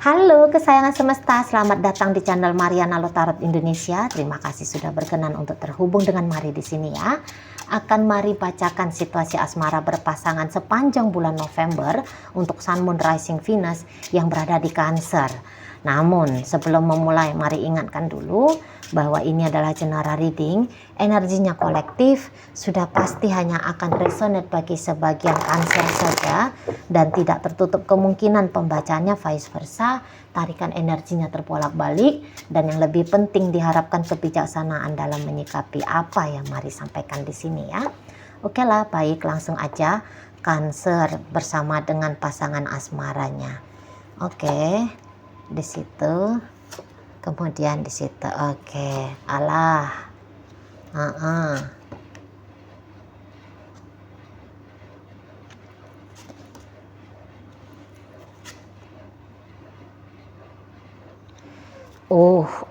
Halo kesayangan semesta, selamat datang di channel Mariana Lotarot Indonesia. Terima kasih sudah berkenan untuk terhubung dengan Mari di sini ya. Akan Mari bacakan situasi asmara berpasangan sepanjang bulan November untuk Sun, Moon, Rising, Venus yang berada di Cancer. Namun sebelum memulai, mari ingatkan dulu bahwa ini adalah general reading, energinya kolektif, sudah pasti hanya akan resonate bagi sebagian Cancer saja dan tidak tertutup kemungkinan pembacanya vice versa, tarikan energinya terbolak-balik, dan yang lebih penting diharapkan kebijaksanaan dalam menyikapi apa yang Mari sampaikan di sini ya. Oke lah, baik, langsung aja Cancer bersama dengan pasangan asmaranya. Oke, di situ, kemudian di situ. Oke, alah.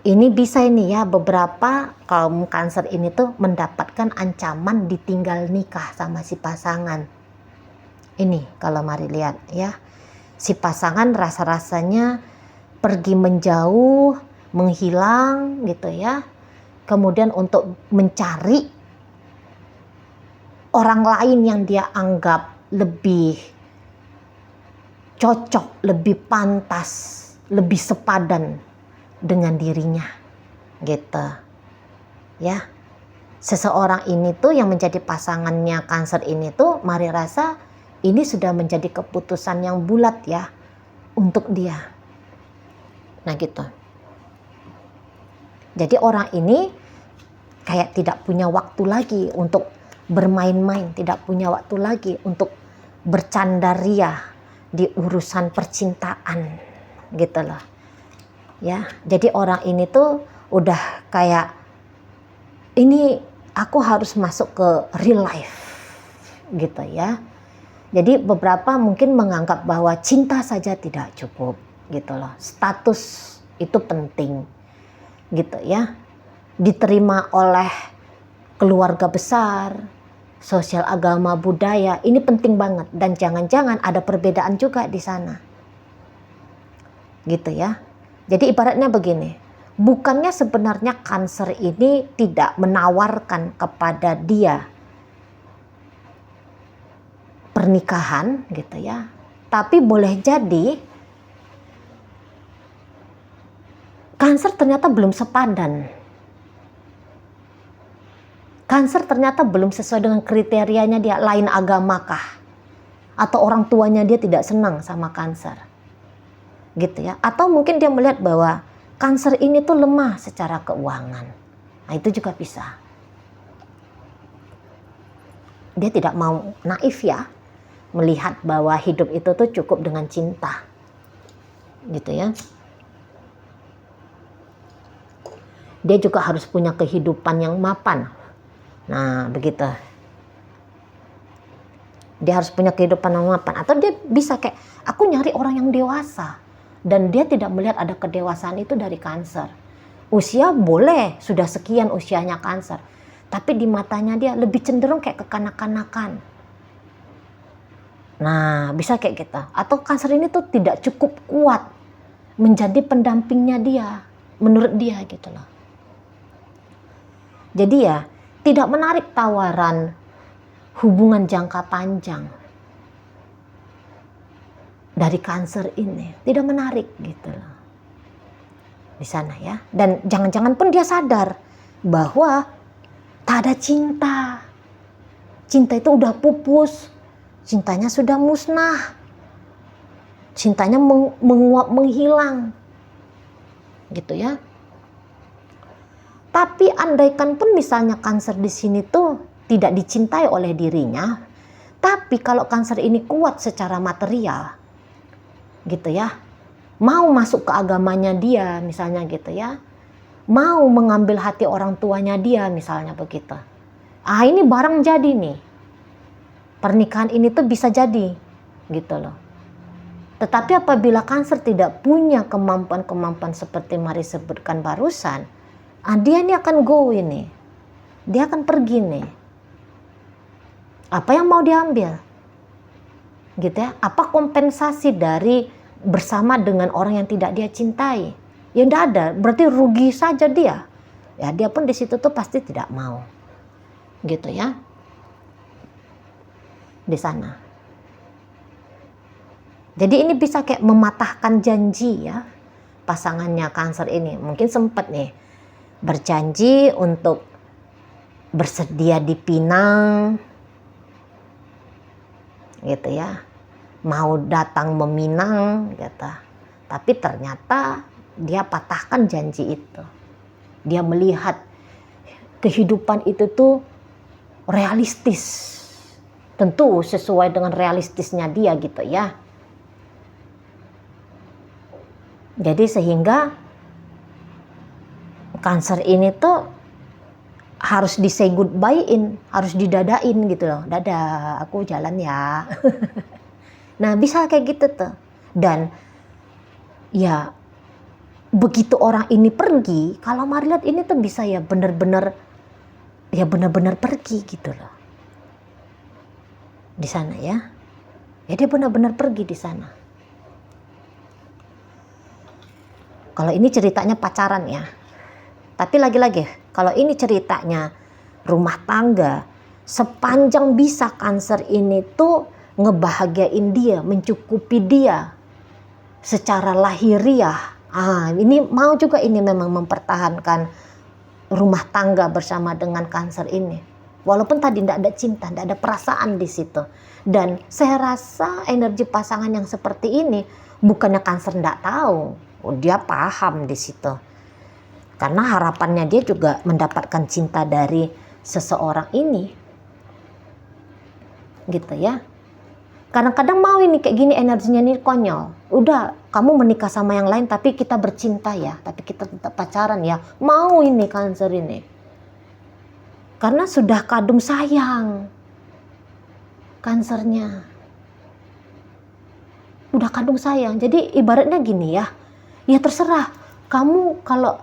Ini bisa ini ya, beberapa kaum Cancer ini tuh mendapatkan ancaman ditinggal nikah sama si pasangan. Ini kalau Mari lihat ya, si pasangan rasa-rasanya pergi menjauh, menghilang gitu ya. Kemudian untuk mencari orang lain yang dia anggap lebih cocok, lebih pantas, lebih sepadan dengan dirinya gitu ya. Seseorang ini tuh yang menjadi pasangannya Cancer ini tuh Mari rasa ini sudah menjadi keputusan yang bulat ya untuk dia. Nah gitu. Jadi orang ini kayak tidak punya waktu lagi untuk bermain-main, tidak punya waktu lagi untuk bercandaria di urusan percintaan gitu loh. Ya, jadi orang ini tuh udah kayak ini aku harus masuk ke real life gitu ya. Jadi beberapa mungkin menganggap bahwa cinta saja tidak cukup gitu loh. Status itu penting gitu ya. Diterima oleh keluarga besar, sosial, agama, budaya, ini penting banget, dan jangan-jangan ada perbedaan juga di sana. Gitu ya. Jadi ibaratnya begini, bukannya sebenarnya Cancer ini tidak menawarkan kepada dia pernikahan gitu ya, tapi boleh jadi Cancer ternyata belum sepadan. Cancer ternyata belum sesuai dengan kriterianya, dia lain agamakah, atau orang tuanya dia tidak senang sama Cancer gitu ya, atau mungkin dia melihat bahwa Cancer ini tuh lemah secara keuangan. Nah itu juga bisa. Dia tidak mau naif ya, melihat bahwa hidup itu tuh cukup dengan cinta gitu ya. Dia juga harus punya kehidupan yang mapan. Nah begitu. Dia harus punya kehidupan yang mapan. Atau dia bisa kayak, aku nyari orang yang dewasa. Dan dia tidak melihat ada kedewasaan itu dari Cancer. Usia boleh, sudah sekian usianya Cancer. Tapi di matanya dia lebih cenderung kayak kekanak-kanakan. Nah bisa kayak gitu. Atau Cancer ini tuh tidak cukup kuat menjadi pendampingnya dia, menurut dia gitu loh. Jadi ya tidak menarik tawaran hubungan jangka panjang dari Cancer ini, tidak menarik gitu loh di sana ya. Dan jangan-jangan pun dia sadar bahwa tak ada cinta. Cinta itu udah pupus, cintanya sudah musnah, cintanya menguap, menghilang gitu ya. Tapi andaikan pun misalnya Cancer di sini tuh tidak dicintai oleh dirinya, tapi kalau Cancer ini kuat secara material gitu ya, mau masuk ke agamanya dia misalnya gitu ya, mau mengambil hati orang tuanya dia misalnya begitu. Ini barang jadi nih, pernikahan ini tuh bisa jadi gitu loh. Tetapi apabila Cancer tidak punya kemampuan-kemampuan seperti Mari sebutkan barusan, dia ini akan go ini, dia akan pergi nih. Apa yang mau diambil gitu ya, apa kompensasi dari bersama dengan orang yang tidak dia cintai. Ya enggak ada, berarti rugi saja dia. Ya dia pun di situ tuh pasti tidak mau. Gitu ya. Di sana. Jadi ini bisa kayak mematahkan janji ya. Pasangannya Cancer ini mungkin sempat nih berjanji untuk bersedia dipinang gitu ya, mau datang meminang gitu, tapi ternyata dia patahkan janji itu. Dia melihat kehidupan itu tuh realistis, tentu sesuai dengan realistisnya dia gitu ya. Jadi sehingga Cancer ini tuh harus di say goodbye-in, harus didadain gitu loh. Dadah, aku jalan ya. Nah bisa kayak gitu tuh. Dan ya begitu orang ini pergi, kalau Mari lihat ini tuh bisa ya bener-bener pergi gitu loh. Di sana ya. Ya dia benar-benar pergi di sana. Kalau ini ceritanya pacaran ya. Tapi lagi-lagi, kalau ini ceritanya rumah tangga, sepanjang bisa Cancer ini tuh ngebahagiain dia, mencukupi dia secara lahiriah. Ini mau juga ini memang mempertahankan rumah tangga bersama dengan Cancer ini. Walaupun tadi tidak ada cinta, tidak ada perasaan di situ. Dan saya rasa energi pasangan yang seperti ini bukannya Cancer tidak tahu, dia paham di situ. Karena harapannya dia juga mendapatkan cinta dari seseorang ini. Gitu ya. Kadang-kadang mau ini kayak gini energinya nih konyol. Udah kamu menikah sama yang lain tapi kita bercinta ya. Tapi kita tetap pacaran ya. Mau ini Cancer ini. Karena sudah kadung sayang. Cancernya. Udah kadung sayang. Jadi ibaratnya gini ya. Ya terserah. Kamu kalau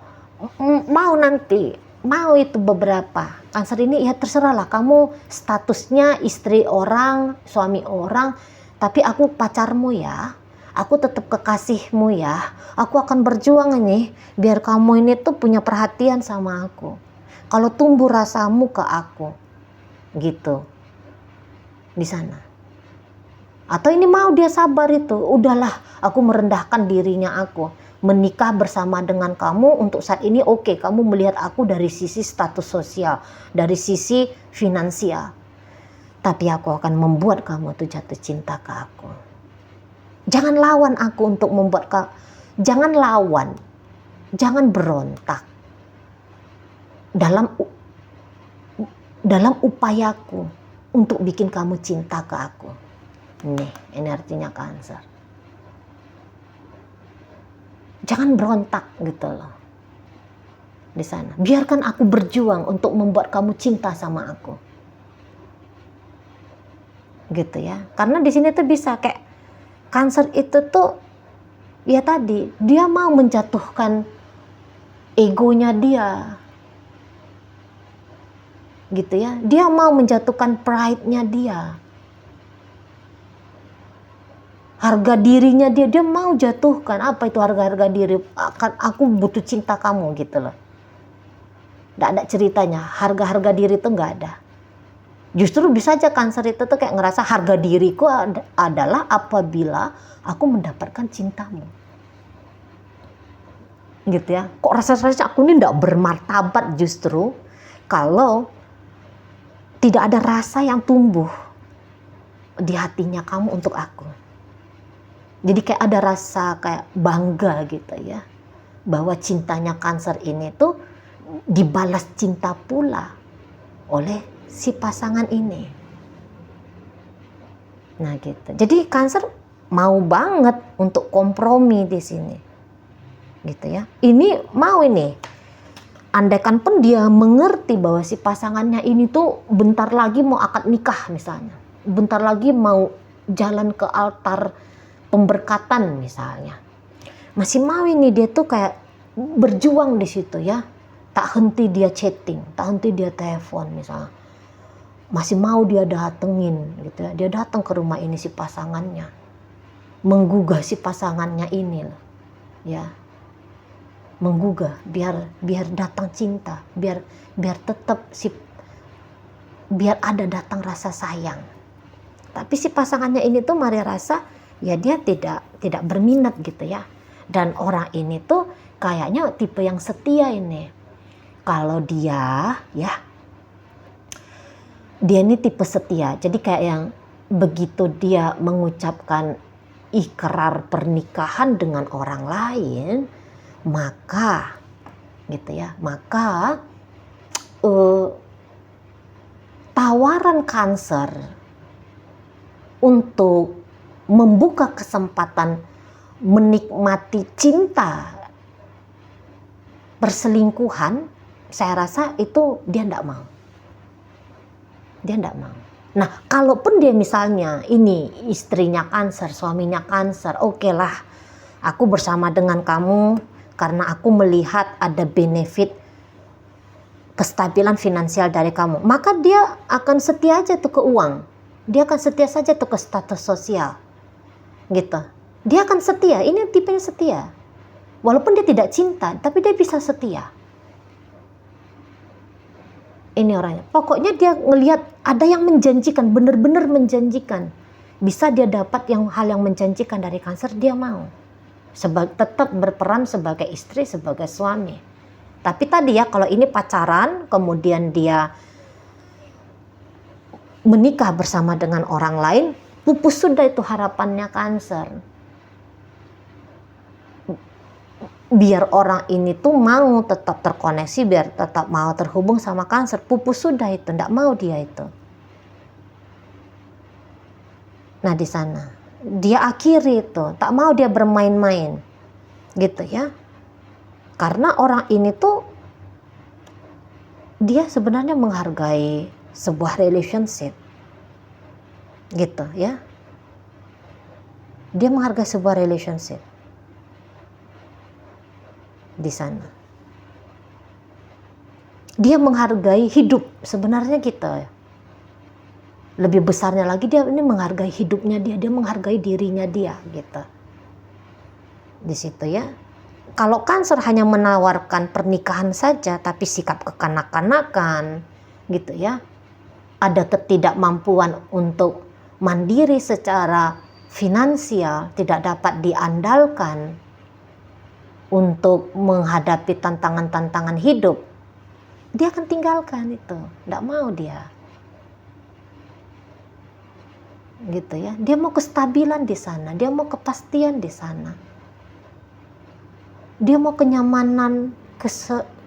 mau nanti, mau itu beberapa Cancer ini ya terserah lah, kamu statusnya istri orang, suami orang, tapi aku pacarmu ya, aku tetap kekasihmu ya, aku akan berjuang ini biar kamu ini tuh punya perhatian sama aku, kalau tumbuh rasamu ke aku gitu di sana. Atau ini mau dia sabar itu, udahlah aku merendahkan dirinya aku, menikah bersama dengan kamu untuk saat ini oke, kamu melihat aku dari sisi status sosial, dari sisi finansial. Tapi aku akan membuat kamu tuh jatuh cinta ke aku. Jangan lawan aku untuk membuat kamu, jangan lawan, jangan berontak. Dalam upayaku untuk bikin kamu cinta ke aku. Nih energinya Cancer. Jangan berontak gitu loh. Di sana. Biarkan aku berjuang untuk membuat kamu cinta sama aku. Gitu ya. Karena di sini tuh bisa kayak Cancer itu tuh ya tadi dia mau menjatuhkan egonya dia. Gitu ya. Dia mau menjatuhkan pride-nya dia. Harga dirinya dia mau jatuhkan. Apa itu harga diri? Aku butuh cinta kamu gitu loh. Nggak ada ceritanya. Harga diri itu nggak ada. Justru bisa aja Cancer itu tuh kayak ngerasa harga diriku adalah apabila aku mendapatkan cintamu. Gitu ya. Kok rasa-rasanya aku ini nggak bermartabat justru kalau tidak ada rasa yang tumbuh di hatinya kamu untuk aku. Jadi kayak ada rasa kayak bangga gitu ya. Bahwa cintanya Cancer ini tuh dibalas cinta pula oleh si pasangan ini. Nah gitu. Jadi Cancer mau banget untuk kompromi di sini. Gitu ya. Ini mau ini. Andaikan pun dia mengerti bahwa si pasangannya ini tuh bentar lagi mau akad nikah misalnya. Bentar lagi mau jalan ke altar pemberkatan misalnya, masih mau ini dia tuh kayak berjuang di situ ya, tak henti dia chatting, tak henti dia telepon misalnya, masih mau dia datengin gitu ya, dia datang ke rumah ini si pasangannya, menggugah si pasangannya ini loh, ya, menggugah biar datang cinta, biar tetap biar ada datang rasa sayang. Tapi si pasangannya ini tuh Maria rasa ya dia tidak berminat gitu ya. Dan orang ini tuh kayaknya tipe yang setia ini. Kalau dia ini tipe setia. Jadi kayak yang begitu dia mengucapkan ikrar pernikahan dengan orang lain, maka gitu ya, maka tawaran Cancer untuk membuka kesempatan menikmati cinta perselingkuhan, saya rasa itu dia tidak mau. Dia tidak mau. Nah, kalaupun dia misalnya ini istrinya Cancer, suaminya Cancer, oke lah, aku bersama dengan kamu karena aku melihat ada benefit kestabilan finansial dari kamu, maka dia akan setia aja tuh ke uang, dia akan setia saja tuh ke status sosial, gitu. Dia akan setia, ini tipenya setia, walaupun dia tidak cinta, tapi dia bisa setia. Ini orangnya, pokoknya dia ngelihat ada yang menjanjikan, benar-benar menjanjikan, bisa dia dapat hal yang menjanjikan dari Cancer, dia mau tetap berperan sebagai istri, sebagai suami. Tapi tadi ya, kalau ini pacaran, kemudian dia menikah bersama dengan orang lain, pupus sudah itu harapannya Cancer. Biar orang ini tuh mau tetap terkoneksi, biar tetap mau terhubung sama Cancer, pupus sudah itu, tidak mau dia itu. Nah di sana dia akhiri itu, tak mau dia bermain-main, gitu ya. Karena orang ini tuh dia sebenarnya menghargai sebuah relationship, gitu ya. Dia menghargai sebuah relationship di sana. Dia menghargai hidup sebenarnya gitu ya. Lebih besarnya lagi dia ini menghargai hidupnya dia menghargai dirinya dia gitu. Di situ ya. Kalau Cancer hanya menawarkan pernikahan saja tapi sikap kekanak-kanakan gitu ya. Ada ketidakmampuan untuk mandiri secara finansial, tidak dapat diandalkan untuk menghadapi tantangan-tantangan hidup, dia akan tinggalkan itu, tidak mau dia. Gitu ya, dia mau kestabilan di sana, dia mau kepastian di sana, dia mau kenyamanan,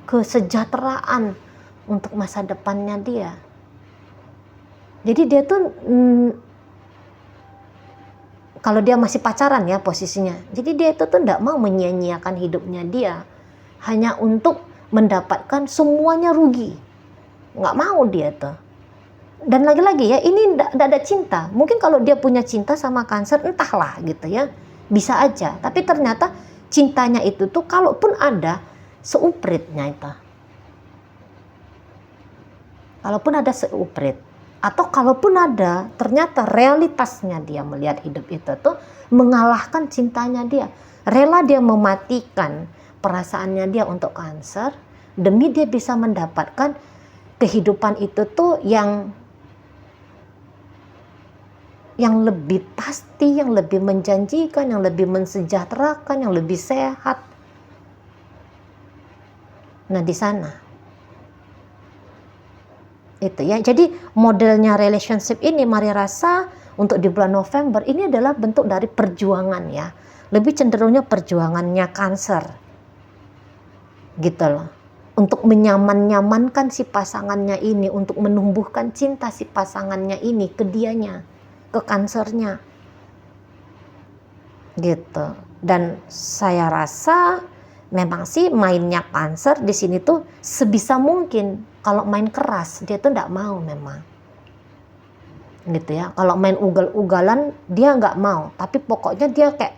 kesejahteraan untuk masa depannya dia. Jadi dia tuh kalau dia masih pacaran ya posisinya, jadi dia itu tuh tidak mau menyia-nyiakan hidupnya dia hanya untuk mendapatkan semuanya rugi, nggak mau dia tuh. Dan lagi-lagi ya, ini tidak ada cinta. Mungkin kalau dia punya cinta sama Cancer, entahlah gitu ya, bisa aja. Tapi ternyata cintanya itu tuh kalaupun ada seupritnya itu. Kalaupun ada seuprit, atau kalaupun ada ternyata realitasnya dia melihat hidup itu tuh mengalahkan cintanya dia. Rela dia mematikan perasaannya dia untuk Cancer demi dia bisa mendapatkan kehidupan itu tuh yang lebih pasti, yang lebih menjanjikan, yang lebih mensejahterakan, yang lebih sehat. Nah di sana itu ya. Jadi modelnya relationship ini Mari rasa untuk di bulan November ini adalah bentuk dari perjuangan ya. Lebih cenderungnya perjuangannya Cancer. Gitu loh. Untuk menyamankan si pasangannya ini, untuk menumbuhkan cinta si pasangannya ini ke dianya, ke Cancernya. Gitu. Dan saya rasa memang sih mainnya Cancer di sini tuh sebisa mungkin kalau main keras dia tuh nggak mau memang, gitu ya. Kalau main ugal-ugalan dia nggak mau, tapi pokoknya dia kayak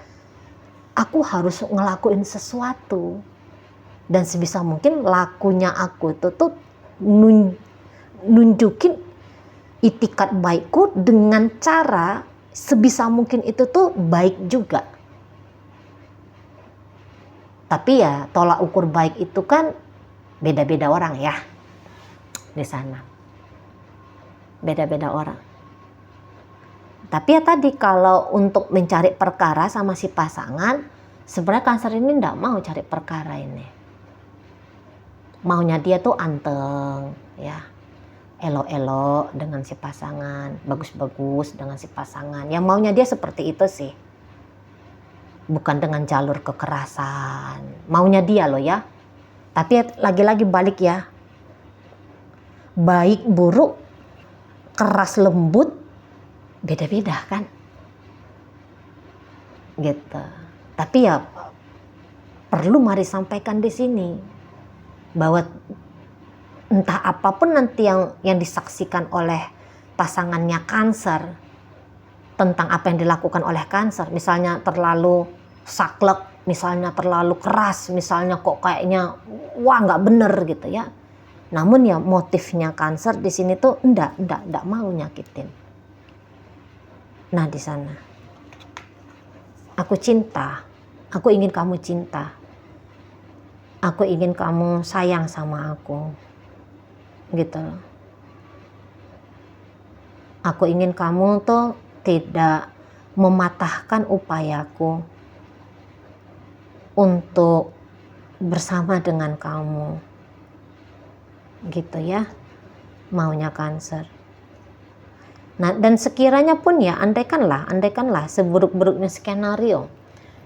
aku harus ngelakuin sesuatu dan sebisa mungkin lakunya aku itu tuh nunjukin itikat baikku dengan cara sebisa mungkin itu tuh baik juga. Tapi ya tolak ukur baik itu kan beda-beda orang ya di sana. Beda-beda orang. Tapi ya tadi kalau untuk mencari perkara sama si pasangan, sebenarnya Cancer ini enggak mau cari perkara ini. Maunya dia tuh anteng ya. Elok-elok dengan si pasangan, bagus-bagus dengan si pasangan. Yang maunya dia seperti itu sih. Bukan dengan jalur kekerasan. Maunya dia loh ya. Tapi lagi-lagi balik ya. Baik, buruk, keras, lembut, beda-beda kan. Gitu. Tapi ya perlu mari sampaikan di sini. Bahwa entah apapun nanti yang disaksikan oleh pasangannya Cancer. Tentang apa yang dilakukan oleh Cancer. Misalnya terlalu saklek, misalnya terlalu keras, misalnya kok kayaknya wah nggak bener gitu ya. Namun ya motifnya Cancer di sini tuh enggak mau nyakitin. Nah di sana, aku cinta, aku ingin kamu cinta, aku ingin kamu sayang sama aku, gitu loh. Aku ingin kamu tuh tidak mematahkan upayaku untuk bersama dengan kamu, gitu ya, maunya Cancer. Nah dan sekiranya pun ya, andaikanlah seburuk-buruknya skenario,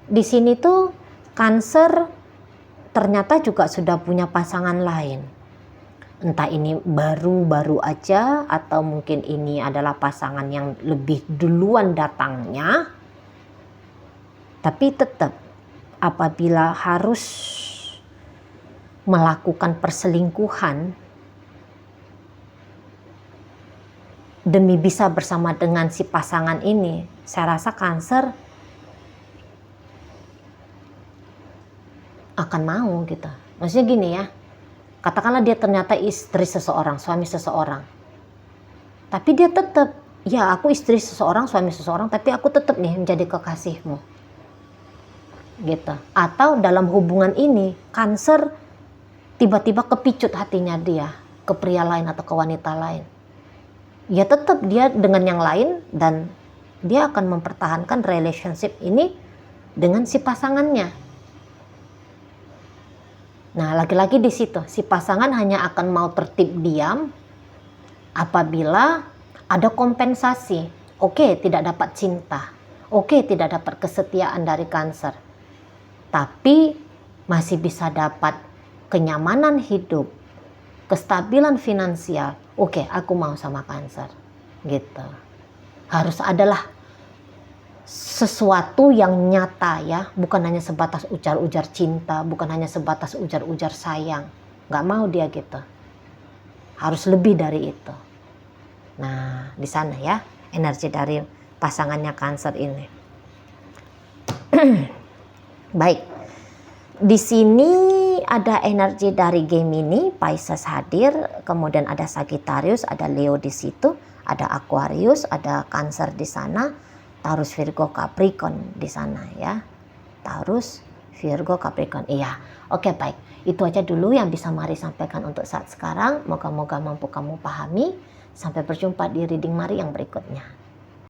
di sini tuh Cancer ternyata juga sudah punya pasangan lain. Entah ini baru-baru aja atau mungkin ini adalah pasangan yang lebih duluan datangnya, tapi tetap apabila harus melakukan perselingkuhan demi bisa bersama dengan si pasangan ini, saya rasa Cancer akan mau gitu. Maksudnya gini ya, katakanlah dia ternyata istri seseorang, suami seseorang, tapi dia tetap, ya aku istri seseorang, suami seseorang, tapi aku tetap nih menjadi kekasihmu. Gitu. Atau dalam hubungan ini Cancer tiba-tiba kepicut hatinya dia ke pria lain atau ke wanita lain, ya tetap dia dengan yang lain dan dia akan mempertahankan relationship ini dengan si pasangannya. Nah lagi-lagi di situ si pasangan hanya akan mau tertib diam apabila ada kompensasi. Oke, tidak dapat cinta, oke, tidak dapat kesetiaan dari Cancer, tapi masih bisa dapat kenyamanan hidup, kestabilan finansial. Oke, aku mau sama Cancer. Gitu. Harus adalah sesuatu yang nyata ya, bukan hanya sebatas ujar-ujar cinta, bukan hanya sebatas ujar-ujar sayang. Nggak mau dia gitu. Harus lebih dari itu. Nah, di sana ya energi dari pasangannya Cancer ini. Baik, di sini ada energi dari Gemini, Pisces hadir, kemudian ada Sagittarius, ada Leo di situ, ada Aquarius, ada Cancer di sana, Taurus, Virgo, Capricorn di sana ya. Taurus, Virgo, Capricorn. Iya, oke baik. Itu aja dulu yang bisa Mari sampaikan untuk saat sekarang. Moga-moga mampu kamu pahami. Sampai berjumpa di reading Mari yang berikutnya.